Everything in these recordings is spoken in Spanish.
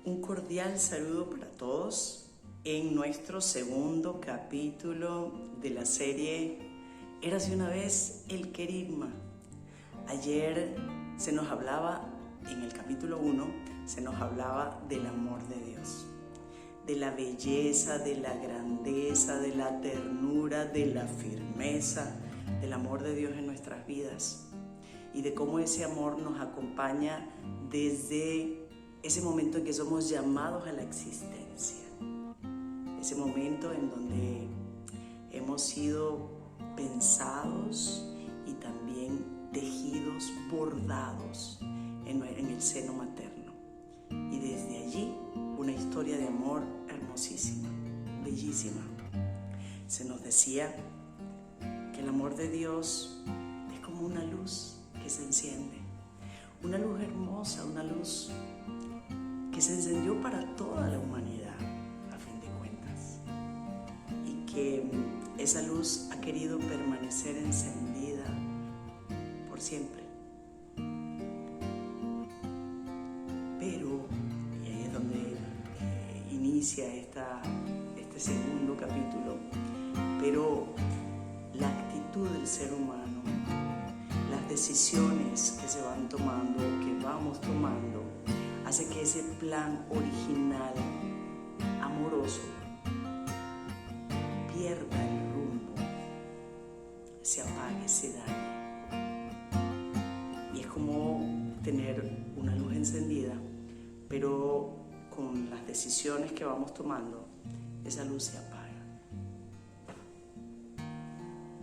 Un cordial saludo para todos en nuestro segundo capítulo de la serie Érase una vez el querigma. Ayer se nos hablaba, en el capítulo 1, se nos hablaba del amor de Dios, de la belleza, de la grandeza, de la ternura, de la firmeza, del amor de Dios en nuestras vidas y de cómo ese amor nos acompaña desde ese momento en que somos llamados a la existencia, ese momento en donde hemos sido pensados y también tejidos, bordados en el seno materno. Y desde allí una historia de amor hermosísima, bellísima. Se nos decía que el amor de Dios es como una luz que se enciende, una luz hermosa, una luz que se encendió para toda la humanidad, a fin de cuentas, y que esa luz ha querido permanecer encendida por siempre. Pero, y ahí es donde inicia este segundo capítulo, pero la actitud del ser humano, las decisiones que se van tomando, que vamos tomando, hace que ese plan original, amoroso, pierda el rumbo, se apague, se dañe. Y es como tener una luz encendida, pero con las decisiones que vamos tomando, esa luz se apaga.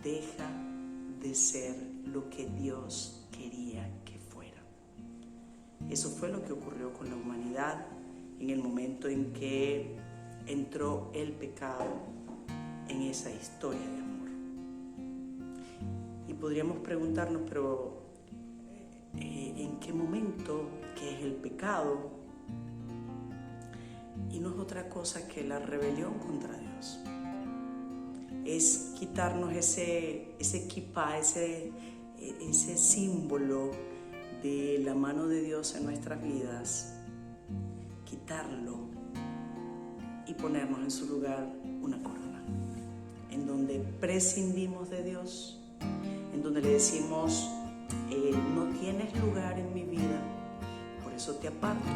Deja de ser lo que Dios quería que fuera. Eso fue lo que ocurrió con la humanidad en el momento en que entró el pecado en esa historia de amor. Y podríamos preguntarnos, pero ¿en qué momento? ¿Qué es el pecado? Y no es otra cosa que la rebelión contra Dios. Es quitarnos ese kippah, ese símbolo de la mano de Dios en nuestras vidas, quitarlo y ponernos en su lugar una corona, en donde prescindimos de Dios, en donde le decimos, no tienes lugar en mi vida, por eso te aparto,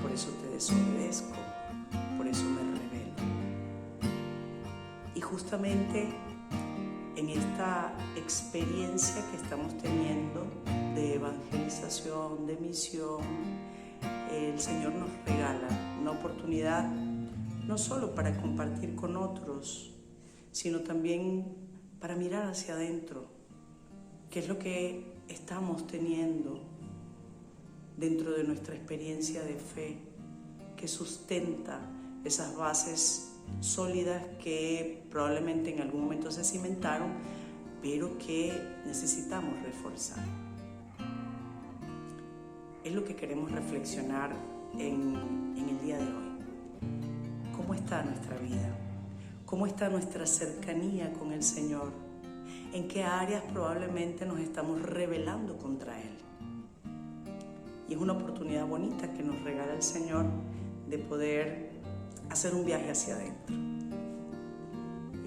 por eso te desobedezco, por eso me rebelo. Y justamente en esta experiencia que estamos teniendo de evangelización, de misión, el Señor nos regala una oportunidad no solo para compartir con otros, sino también para mirar hacia adentro, qué es lo que estamos teniendo dentro de nuestra experiencia de fe, que sustenta esas bases sólidas que probablemente en algún momento se cimentaron, pero que necesitamos reforzar. Es lo que queremos reflexionar en el día de hoy. ¿Cómo está nuestra vida? ¿Cómo está nuestra cercanía con el Señor? ¿En qué áreas probablemente nos estamos rebelando contra Él? Y es una oportunidad bonita que nos regala el Señor de poder hacer un viaje hacia adentro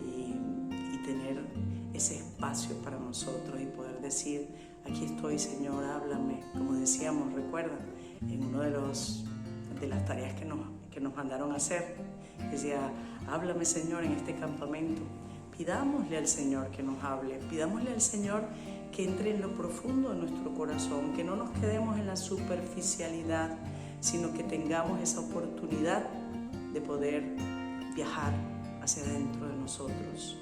y tener ese espacio para nosotros y poder decir, aquí estoy, Señor, háblame. Como decíamos, recuerda, en una de las tareas que nos mandaron a hacer, decía, háblame, Señor, en este campamento. Pidámosle al Señor que nos hable, pidámosle al Señor que entre en lo profundo de nuestro corazón, que no nos quedemos en la superficialidad, sino que tengamos esa oportunidad de poder viajar hacia adentro de nosotros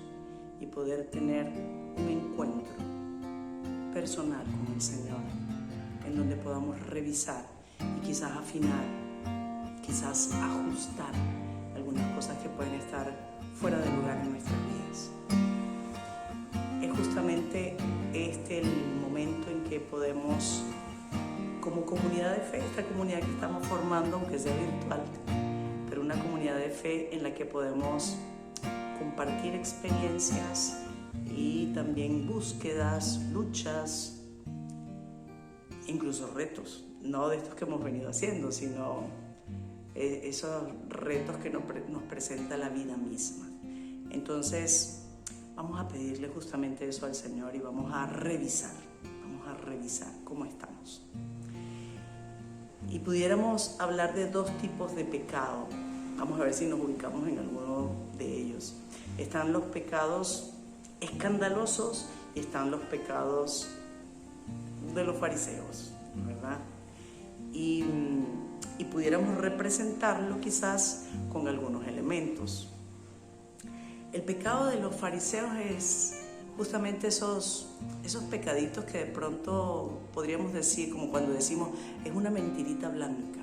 y poder tener un encuentro personal con el Señor, en donde podamos revisar y quizás afinar, quizás ajustar algunas cosas que pueden estar fuera de lugar en nuestras vidas. Es justamente el momento en que podemos, como comunidad de fe, esta comunidad que estamos formando, aunque sea virtual, pero una comunidad de fe en la que podemos compartir experiencias y también búsquedas, luchas, incluso retos, no de estos que hemos venido haciendo, sino esos retos que nos presenta la vida misma. Entonces, vamos a pedirle justamente eso al Señor y vamos a revisar cómo estamos. Y pudiéramos hablar de dos tipos de pecado. Vamos a ver si nos ubicamos en alguno de ellos. Están los pecados escandalosos y están los pecados de los fariseos, ¿verdad? Y pudiéramos representarlo quizás con algunos elementos. El pecado de los fariseos es justamente esos pecaditos que de pronto podríamos decir, como cuando decimos, es una mentirita blanca.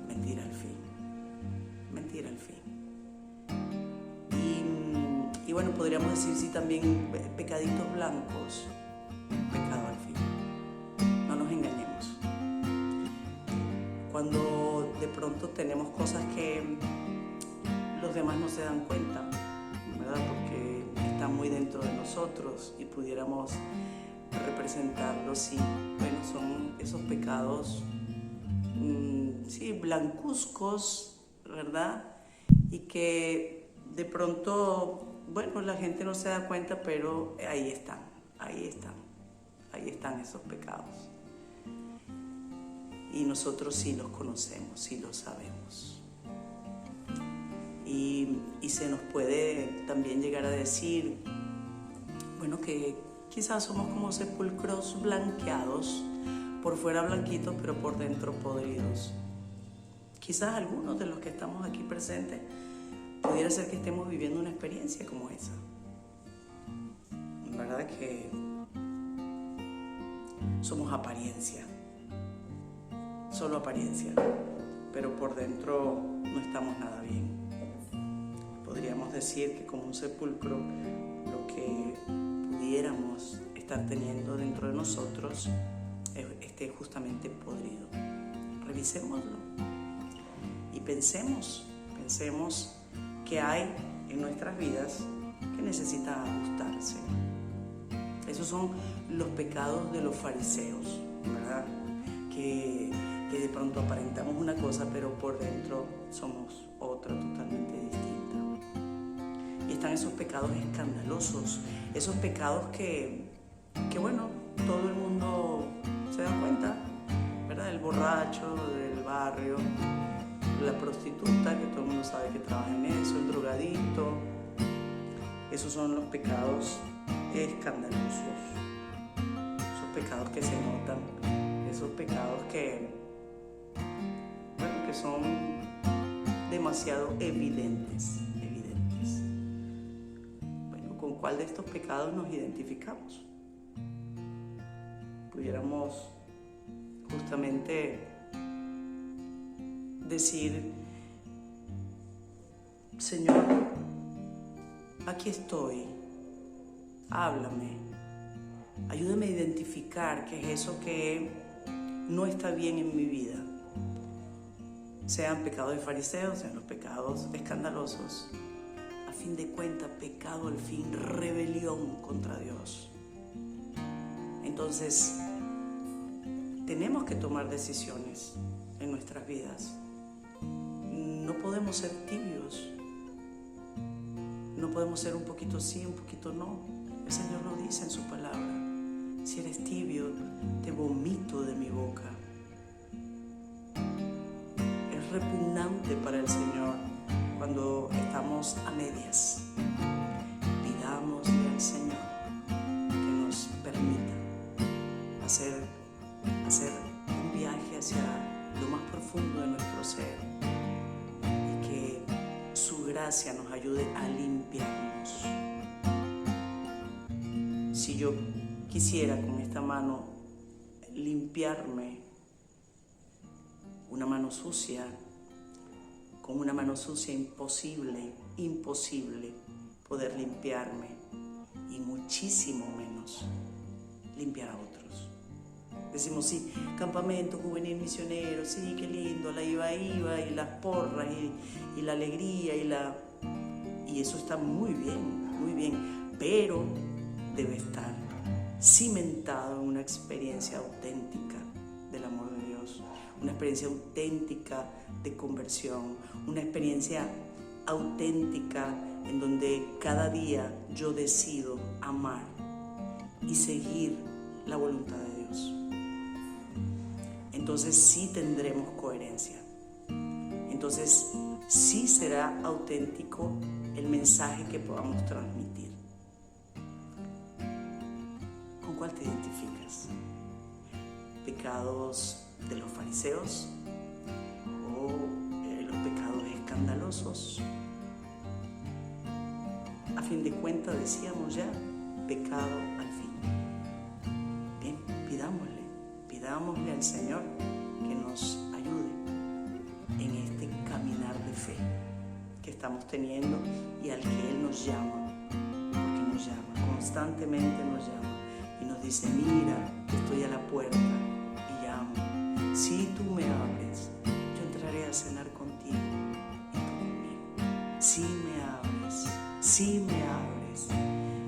Mentira al fin. Mentira al fin. Y bueno, podríamos decir sí también pecaditos blancos. Pecado al fin. No nos engañemos. Cuando de pronto tenemos cosas que los demás no se dan cuenta, ¿verdad? Porque están muy dentro de nosotros y pudiéramos representarlos, y bueno, son esos pecados sí, blancuzcos, ¿verdad? Y que de pronto, bueno, la gente no se da cuenta, pero ahí están esos pecados. Y nosotros sí los conocemos, sí los sabemos. Y se nos puede también llegar a decir, bueno, que quizás somos como sepulcros blanqueados, por fuera blanquitos, pero por dentro podridos. Quizás algunos de los que estamos aquí presentes pudiera ser que estemos viviendo una experiencia como esa. ¿Verdad que somos apariencia? Solo apariencia, pero por dentro no estamos nada bien. Podríamos decir que como un sepulcro, lo que pudiéramos estar teniendo dentro de nosotros esté justamente podrido. Revisémoslo y pensemos qué hay en nuestras vidas que necesitan ajustarse. Esos son los pecados de los fariseos, ¿verdad? Que de pronto aparentamos una cosa, pero por dentro somos otra totalmente distinta. Y están esos pecados escandalosos, esos pecados que bueno, todo el mundo se da cuenta, ¿verdad? El borracho del barrio, la prostituta, que todo el mundo sabe que trabaja en eso, el drogadicto. Esos son los pecados escandalosos, esos pecados que se notan, esos pecados que son demasiado evidentes. Bueno, ¿con cuál de estos pecados nos identificamos? Pudiéramos justamente decir, Señor, aquí estoy, háblame, ayúdame a identificar qué es eso que no está bien en mi vida. Sean pecados de fariseos, sean los pecados escandalosos. A fin de cuentas, pecado al fin, rebelión contra Dios. Entonces, tenemos que tomar decisiones en nuestras vidas. No podemos ser tibios. No podemos ser un poquito sí, un poquito no. El Señor lo dice en su palabra. Si eres tibio, te vomito de mi boca. Repugnante para el Señor cuando estamos a medias. Pidámosle al Señor que nos permita hacer un viaje hacia lo más profundo de nuestro ser y que su gracia nos ayude a limpiarnos. Si yo quisiera con esta mano limpiarme, una mano sucia, con una mano sucia imposible poder limpiarme, y muchísimo menos limpiar a otros. Decimos, sí, campamento juvenil misionero, sí, qué lindo, la iba, y las porras, y la alegría, y eso está muy bien, pero debe estar cimentado en una experiencia auténtica del amor de Dios, una experiencia auténtica de conversión, una experiencia auténtica en donde cada día yo decido amar y seguir la voluntad de Dios. Entonces sí tendremos coherencia. Entonces sí será auténtico el mensaje que podamos transmitir. ¿Con cuál te identificas? ¿Pecados de los fariseos o los pecados escandalosos? A fin de cuentas, decíamos ya, pecado al fin. Bien, pidámosle al Señor que nos ayude en este caminar de fe que estamos teniendo y al que Él nos llama, porque nos llama, constantemente nos llama y nos dice: mira, estoy a la puerta y llamo. Si tú me abres, yo entraré a cenar contigo y tú conmigo. Si me abres,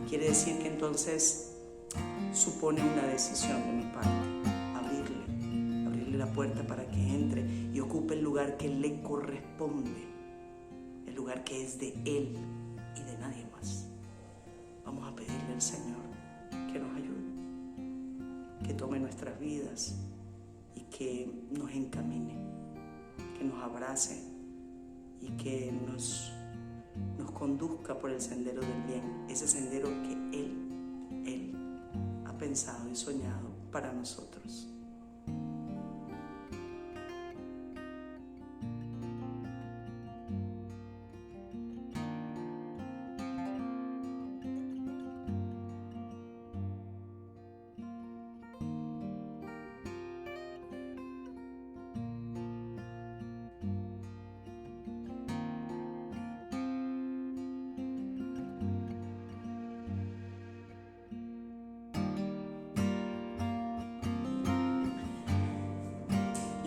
quiere decir que entonces supone una decisión de mi parte, abrirle la puerta para que entre y ocupe el lugar que le corresponde, el lugar que es de Él y de nadie más. Vamos a pedirle al Señor que nos ayude, que tome nuestras vidas y que nos encamine, que nos abrace y que nos conduzca por el sendero del bien, ese sendero que Él ha pensado y soñado para nosotros.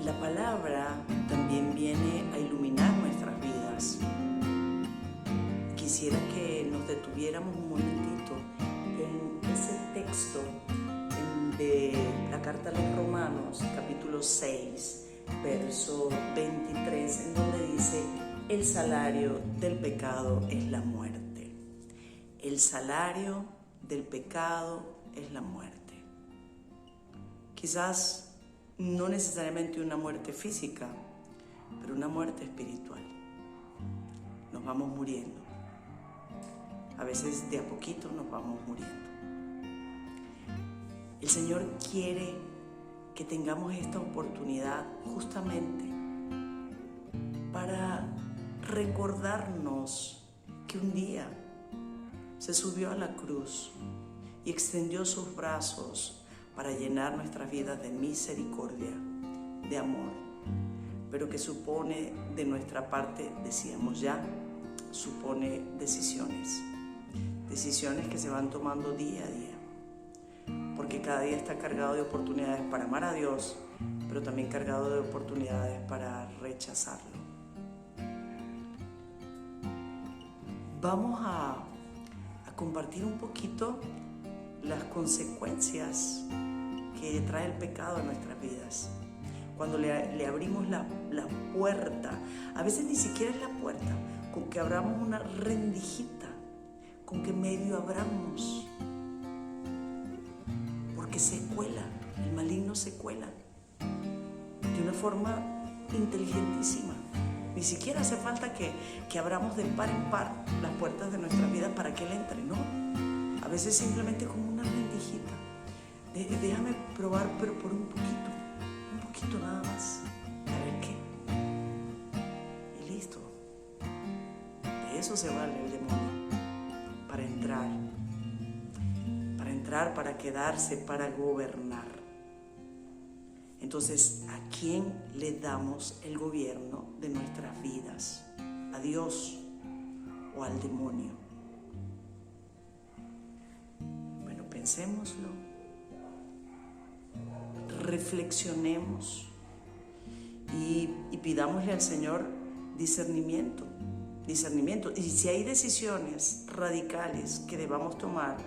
La palabra también viene a iluminar nuestras vidas. Quisiera que nos detuviéramos un momentito en ese texto de la carta a los Romanos, capítulo 6, verso 23, en donde dice: el salario del pecado es la muerte. El salario del pecado es la muerte. Quizás no necesariamente una muerte física, pero una muerte espiritual. Nos vamos muriendo. A veces de a poquito nos vamos muriendo. El Señor quiere que tengamos esta oportunidad justamente para recordarnos que un día se subió a la cruz y extendió sus brazos para llenar nuestras vidas de misericordia, de amor, pero que supone de nuestra parte, decíamos ya, supone decisiones que se van tomando día a día, porque cada día está cargado de oportunidades para amar a Dios, pero también cargado de oportunidades para rechazarlo. Vamos a compartir un poquito las consecuencias que trae el pecado en nuestras vidas. Cuando le abrimos la puerta, a veces ni siquiera es la puerta, con que abramos una rendijita, con que medio abramos, porque se cuela, el maligno se cuela de una forma inteligentísima. Ni siquiera hace falta que abramos de par en par las puertas de nuestras vidas para que Él entre, ¿no? A veces simplemente como una rendijita. Déjame probar, pero por un poquito nada más, a ver qué. Y listo. De eso se vale el demonio, para quedarse, para gobernar. Entonces, ¿a quién le damos el gobierno de nuestras vidas? ¿A Dios o al demonio? Bueno, pensémoslo. Reflexionemos y pidámosle al Señor discernimiento. Y si hay decisiones radicales que debamos tomar,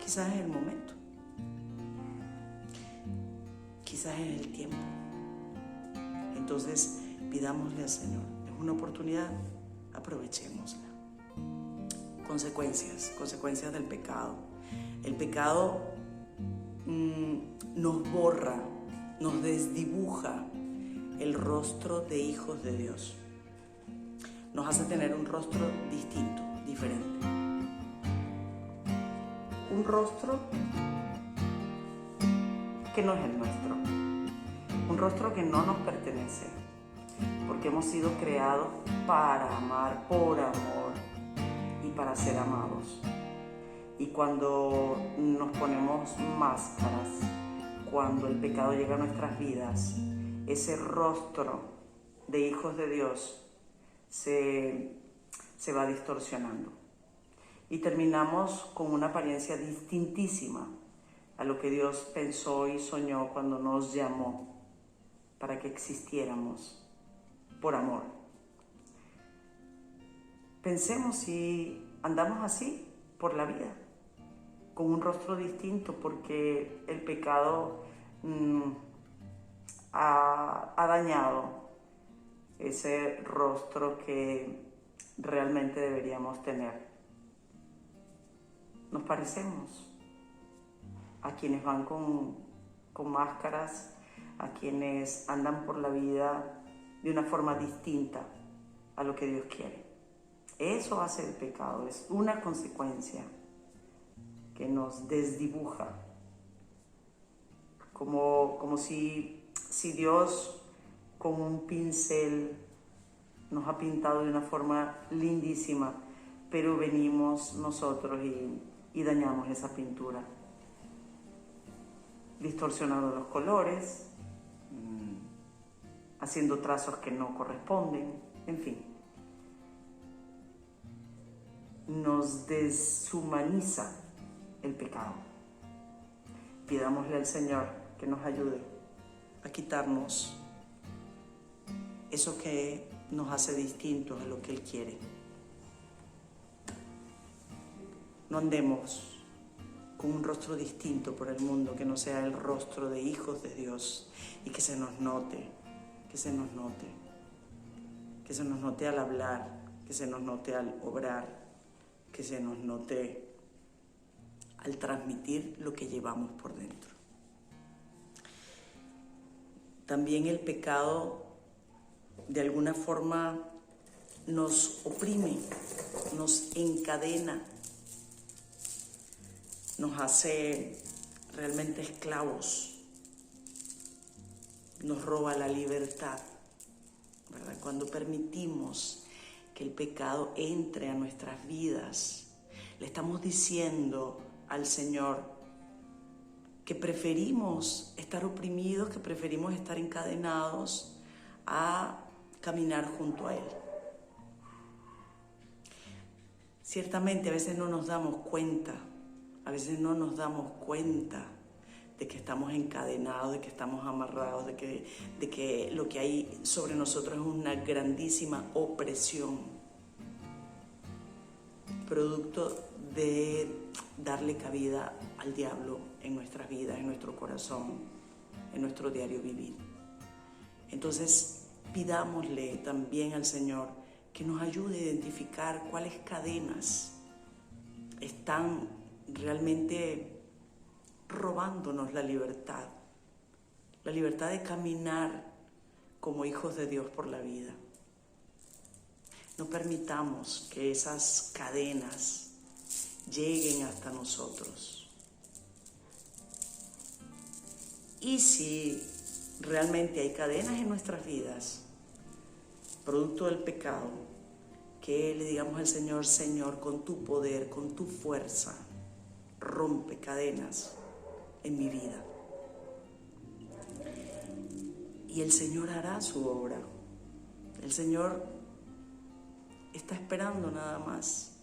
quizás es el momento, quizás es el tiempo. Entonces, pidámosle al Señor. Es una oportunidad, aprovechémosla. Consecuencias del pecado. El pecado nos borra, nos desdibuja el rostro de hijos de Dios. Nos hace tener un rostro distinto, diferente. Un rostro que no es el nuestro. Un rostro que no nos pertenece. Porque hemos sido creados para amar, por amor y para ser amados. Y cuando nos ponemos máscaras, cuando el pecado llega a nuestras vidas, ese rostro de hijos de Dios se va distorsionando. Y terminamos con una apariencia distintísima a lo que Dios pensó y soñó cuando nos llamó para que existiéramos por amor. Pensemos si andamos así por la vida, con un rostro distinto, porque el pecado ha dañado ese rostro que realmente deberíamos tener. Nos parecemos a quienes van con máscaras, a quienes andan por la vida de una forma distinta a lo que Dios quiere. Eso hace el pecado, es una consecuencia que nos desdibuja, como si Dios con un pincel nos ha pintado de una forma lindísima, pero venimos nosotros y dañamos esa pintura, distorsionando los colores, haciendo trazos que no corresponden, en fin. Nos deshumaniza el pecado. Pidámosle al Señor que nos ayude a quitarnos eso que nos hace distintos a lo que Él quiere. No andemos con un rostro distinto por el mundo que no sea el rostro de hijos de Dios, y que se nos note, que se nos note, que se nos note al hablar, que se nos note al obrar, que se nos note al transmitir lo que llevamos por dentro. También el pecado de alguna forma nos oprime, nos encadena, nos hace realmente esclavos, nos roba la libertad, ¿verdad? Cuando permitimos que el pecado entre a nuestras vidas, le estamos diciendo al Señor que preferimos estar oprimidos, que preferimos estar encadenados a caminar junto a Él. Ciertamente a veces no nos damos cuenta, de que estamos encadenados, de que estamos amarrados, de que lo que hay sobre nosotros es una grandísima opresión, producto de darle cabida al diablo en nuestras vidas, en nuestro corazón, en nuestro diario vivir. Entonces, pidámosle también al Señor que nos ayude a identificar cuáles cadenas están realmente robándonos la libertad de caminar como hijos de Dios por la vida. No permitamos que esas cadenas lleguen hasta nosotros. Y si realmente hay cadenas en nuestras vidas, producto del pecado, que le digamos al Señor: Señor, con tu poder, con tu fuerza, rompe cadenas en mi vida. Y el Señor hará su obra. El Señor está esperando nada más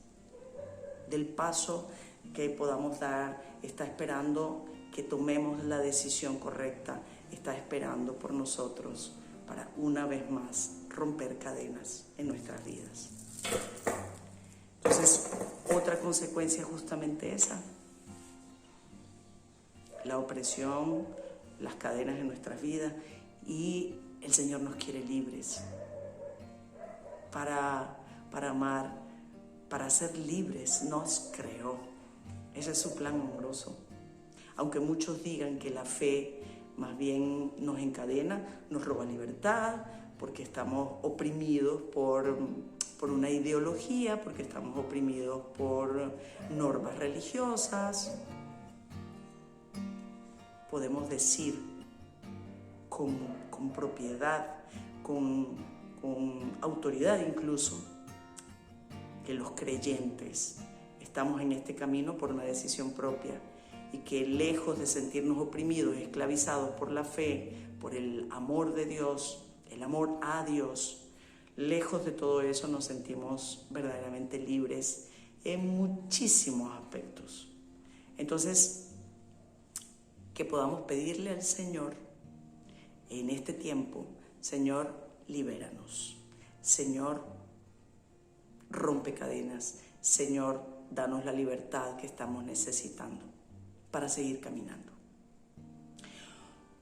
del paso que podamos dar, está esperando que tomemos la decisión correcta, está esperando por nosotros para una vez más romper cadenas en nuestras vidas. Entonces, otra consecuencia es justamente esa: la opresión, las cadenas en nuestras vidas, y el Señor nos quiere libres para amar, para ser libres. Nos creó. Ese es su plan amoroso. Aunque muchos digan que la fe más bien nos encadena, nos roba libertad, porque estamos oprimidos por una ideología, porque estamos oprimidos por normas religiosas. Podemos decir con propiedad, con autoridad incluso, que los creyentes estamos en este camino por una decisión propia y que lejos de sentirnos oprimidos, esclavizados por la fe, por el amor de Dios, el amor a Dios, lejos de todo eso nos sentimos verdaderamente libres en muchísimos aspectos. Entonces, que podamos pedirle al Señor en este tiempo: Señor, libéranos. Señor, rompe cadenas. Señor, danos la libertad que estamos necesitando para seguir caminando.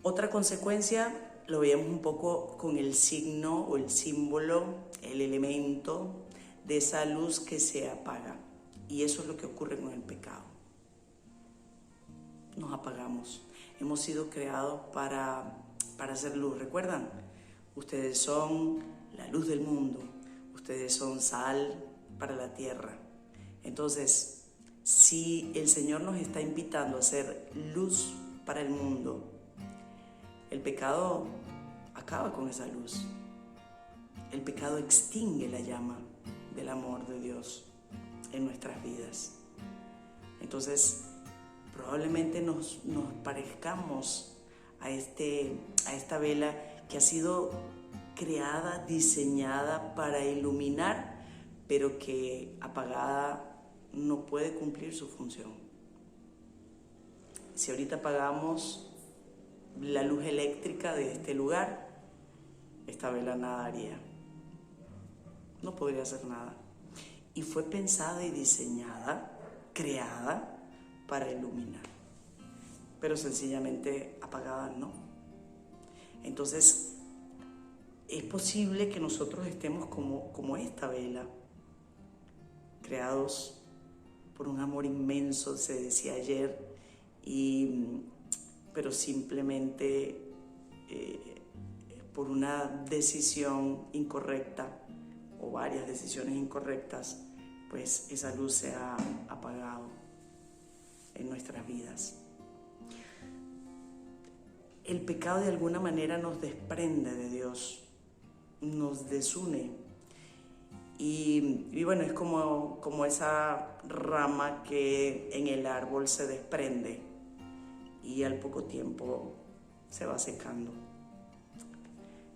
Otra consecuencia lo veíamos un poco con el signo o el símbolo, el elemento de esa luz que se apaga. Y eso es lo que ocurre con el pecado. Nos apagamos. Hemos sido creados para hacer luz. ¿Recuerdan? Ustedes son la luz del mundo. Ustedes son sal para la tierra. Entonces, si el Señor nos está invitando a ser luz para el mundo, el pecado acaba con esa luz. El pecado extingue la llama del amor de Dios en nuestras vidas. Entonces, probablemente nos parezcamos a esta vela que ha sido creada, diseñada para iluminar, pero que apagada no puede cumplir su función. Si ahorita apagamos la luz eléctrica de este lugar, esta vela nada haría. No podría hacer nada. Y fue pensada y diseñada, creada para iluminar, pero sencillamente apagada no. Entonces, es posible que nosotros estemos como esta vela, creados por un amor inmenso, se decía ayer, pero simplemente por una decisión incorrecta o varias decisiones incorrectas, pues esa luz se ha apagado en nuestras vidas. El pecado de alguna manera nos desprende de Dios, nos desune. Y bueno, es como esa rama que en el árbol se desprende y al poco tiempo se va secando.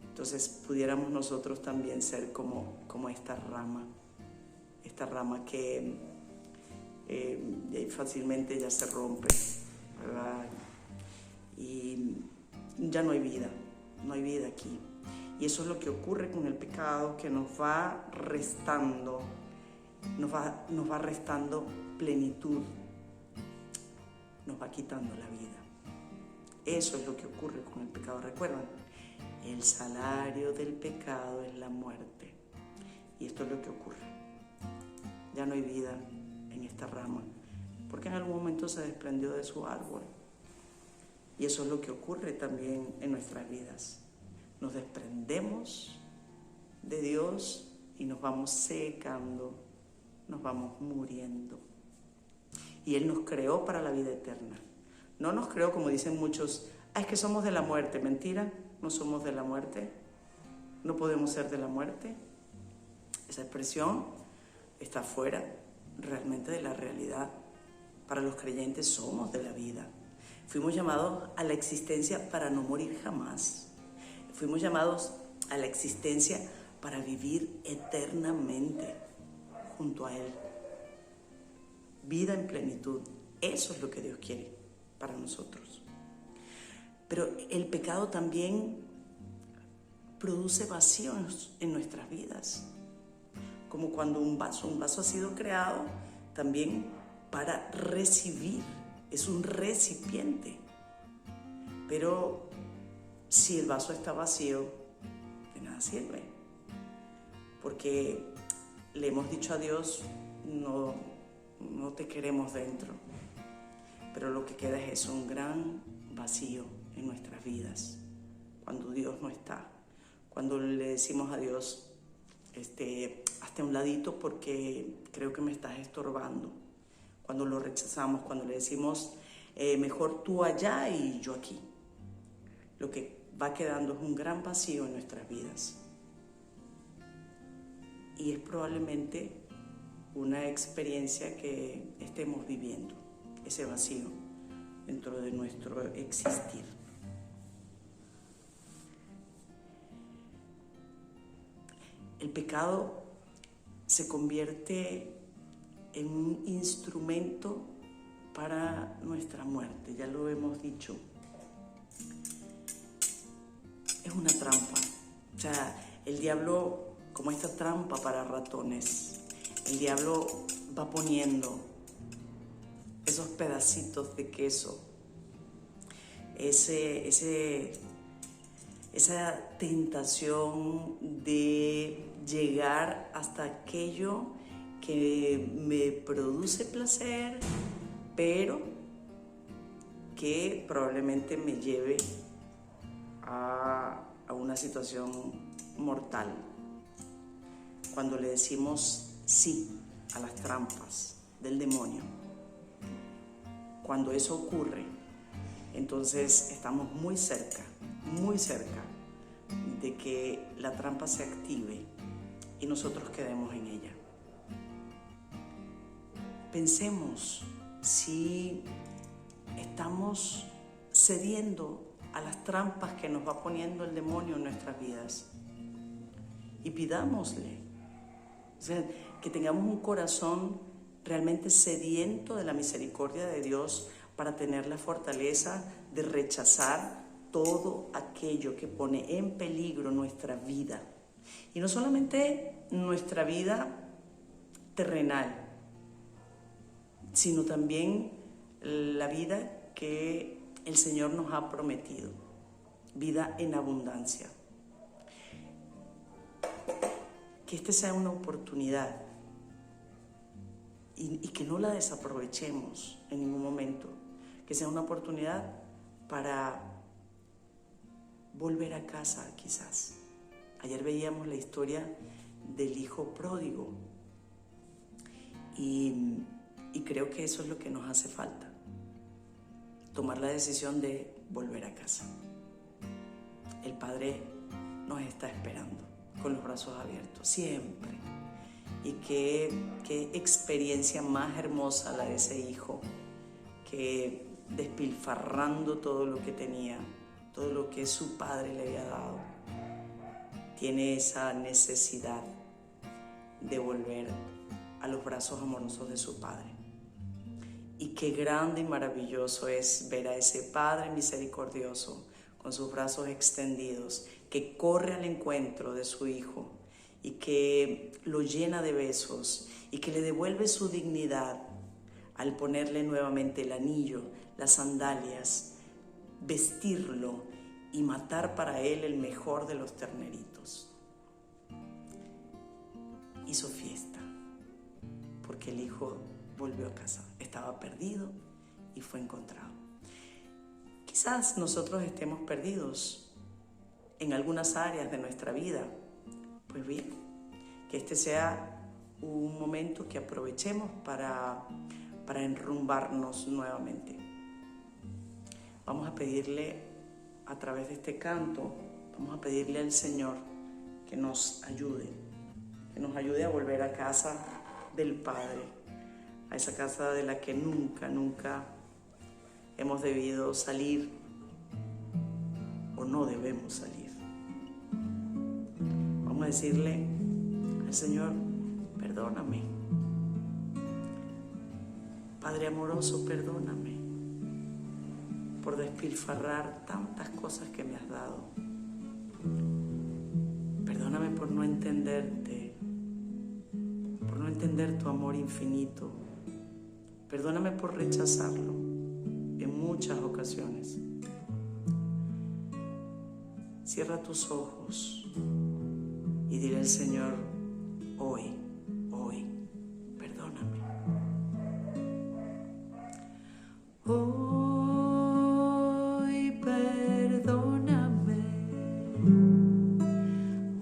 Entonces pudiéramos nosotros también ser como esta rama que fácilmente ya se rompe, ¿verdad? Y ya no hay vida aquí. Y eso es lo que ocurre con el pecado, que nos va restando plenitud, nos va quitando la vida. Eso es lo que ocurre con el pecado. ¿Recuerdan? El salario del pecado es la muerte. Y esto es lo que ocurre. Ya no hay vida en esta rama, porque en algún momento se desprendió de su árbol. Y eso es lo que ocurre también en nuestras vidas. Nos desprendemos de Dios y nos vamos secando, nos vamos muriendo. Y Él nos creó para la vida eterna. No nos creó como dicen muchos, es que somos de la muerte. Mentira, no somos de la muerte. No podemos ser de la muerte. Esa expresión está fuera realmente de la realidad. Para los creyentes somos de la vida. Fuimos llamados a la existencia para no morir jamás. Fuimos llamados a la existencia para vivir eternamente junto a Él. Vida en plenitud. Eso es lo que Dios quiere para nosotros. Pero el pecado también produce vacíos en nuestras vidas. Como cuando un vaso ha sido creado también para recibir. Es un recipiente. Pero si el vaso está vacío, nada sirve. Porque le hemos dicho a Dios, no te queremos dentro. Pero lo que queda es un gran vacío en nuestras vidas. Cuando Dios no está. Cuando le decimos a Dios, hazte a un ladito porque creo que me estás estorbando. Cuando lo rechazamos, cuando le decimos, mejor tú allá y yo aquí. Lo que va quedando es un gran vacío en nuestras vidas. Y es probablemente una experiencia que estemos viviendo, ese vacío dentro de nuestro existir. El pecado se convierte en un instrumento para nuestra muerte, ya lo hemos dicho. Es una trampa. O sea, el diablo, como esta trampa para ratones, el diablo va poniendo esos pedacitos de queso, esa tentación de llegar hasta aquello que me produce placer, pero que probablemente me lleve a una situación mortal. Cuando le decimos sí a las trampas del demonio, cuando eso ocurre, entonces estamos muy cerca de que la trampa se active y nosotros quedemos en ella. Pensemos si estamos cediendo a las trampas que nos va poniendo el demonio en nuestras vidas y pidámosle, o sea, que tengamos un corazón realmente sediento de la misericordia de Dios para tener la fortaleza de rechazar todo aquello que pone en peligro nuestra vida. Y no solamente nuestra vida terrenal, sino también la vida que el Señor nos ha prometido, vida en abundancia. Que esta sea una oportunidad y que no la desaprovechemos en ningún momento, que sea una oportunidad para volver a casa quizás. Ayer veíamos la historia del hijo pródigo y creo que eso es lo que nos hace falta, tomar la decisión de volver a casa. El Padre nos está esperando con los brazos abiertos, siempre. Y qué experiencia más hermosa la de ese hijo, que despilfarrando todo lo que tenía, todo lo que su padre le había dado, tiene esa necesidad de volver a los brazos amorosos de su padre. Y qué grande y maravilloso es ver a ese Padre misericordioso con sus brazos extendidos, que corre al encuentro de su hijo y que lo llena de besos y que le devuelve su dignidad al ponerle nuevamente el anillo, las sandalias, vestirlo y matar para él el mejor de los terneritos. Hizo fiesta porque el hijo volvió a casa, estaba perdido y fue encontrado. Quizás nosotros estemos perdidos en algunas áreas de nuestra vida. Pues bien, que este sea un momento que aprovechemos para enrumbarnos nuevamente. Vamos a pedirle a través de este canto, vamos a pedirle al Señor que nos ayude a volver a casa del Padre, a esa casa de la que nunca hemos debido salir o no debemos salir. Vamos a decirle al Señor, perdóname. Padre amoroso, perdóname por despilfarrar tantas cosas que me has dado. Perdóname por no entenderte, por no entender tu amor infinito. Perdóname por rechazarlo en muchas ocasiones. Cierra tus ojos al Señor hoy, perdóname. Hoy perdóname.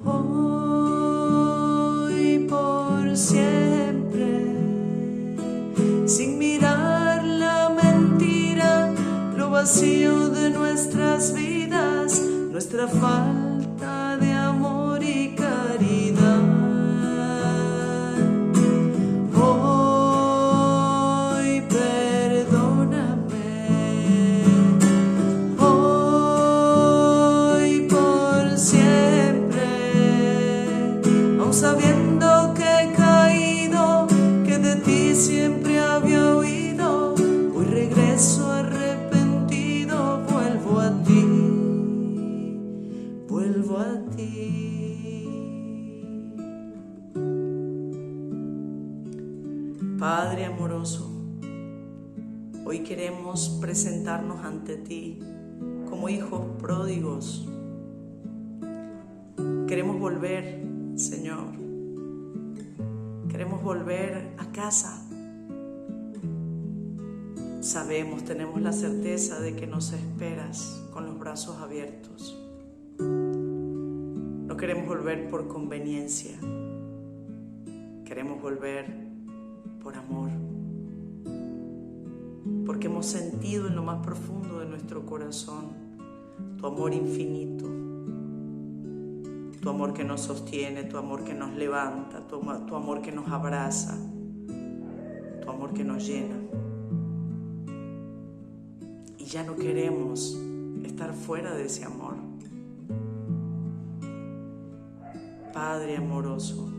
Hoy por siempre. Sin mirar la mentira, lo vacío de nuestras vidas, nuestra falta de amor y caridad. Hoy perdóname, hoy por siempre, aun sabiendo que he caído, que de ti siempre había huido, hoy regreso arrepentido, vuelvo a ti. Padre amoroso, hoy queremos presentarnos ante ti como hijos pródigos. Queremos volver, Señor. Queremos volver a casa. Sabemos, tenemos la certeza de que nos esperas con los brazos abiertos. No queremos volver por conveniencia. Queremos volver por amor. Porque hemos sentido en lo más profundo de nuestro corazón tu amor infinito. Tu amor que nos sostiene, tu amor que nos levanta, tu amor que nos abraza, tu amor que nos llena. Y ya no queremos estar fuera de ese amor. Padre amoroso,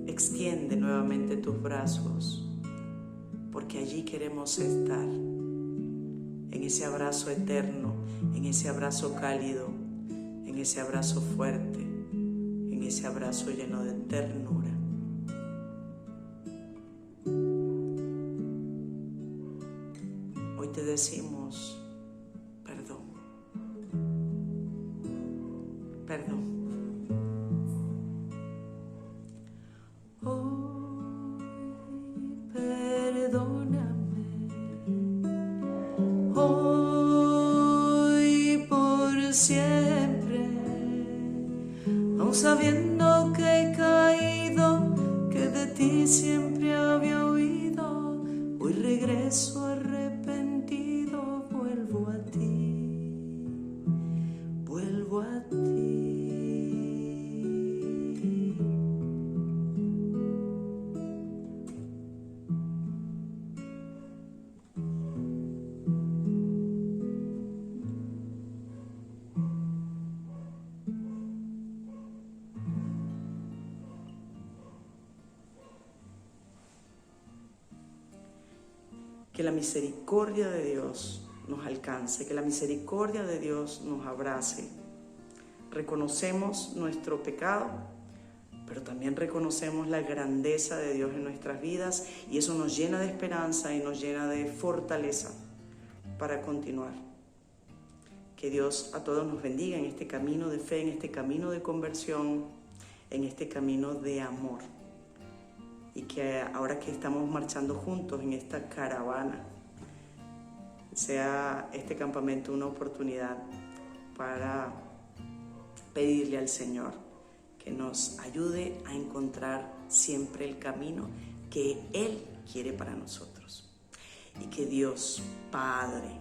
extiende nuevamente tus brazos, porque allí queremos estar, en ese abrazo eterno, en ese abrazo cálido, en ese abrazo fuerte, en ese abrazo lleno de ternura. Hoy te decimos perdón, perdón. Siempre, aun sabiendo que he caído, que de ti siempre había huido, hoy regreso arrepentido, vuelvo a ti, vuelvo a ti. Que la misericordia de Dios nos alcance, que la misericordia de Dios nos abrace. Reconocemos nuestro pecado, pero también reconocemos la grandeza de Dios en nuestras vidas y eso nos llena de esperanza y nos llena de fortaleza para continuar. Que Dios a todos nos bendiga en este camino de fe, en este camino de conversión, en este camino de amor. Y que ahora que estamos marchando juntos en esta caravana, sea este campamento una oportunidad para pedirle al Señor que nos ayude a encontrar siempre el camino que Él quiere para nosotros. Y que Dios Padre,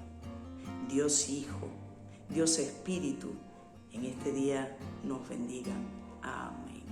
Dios Hijo, Dios Espíritu, en este día nos bendiga. Amén.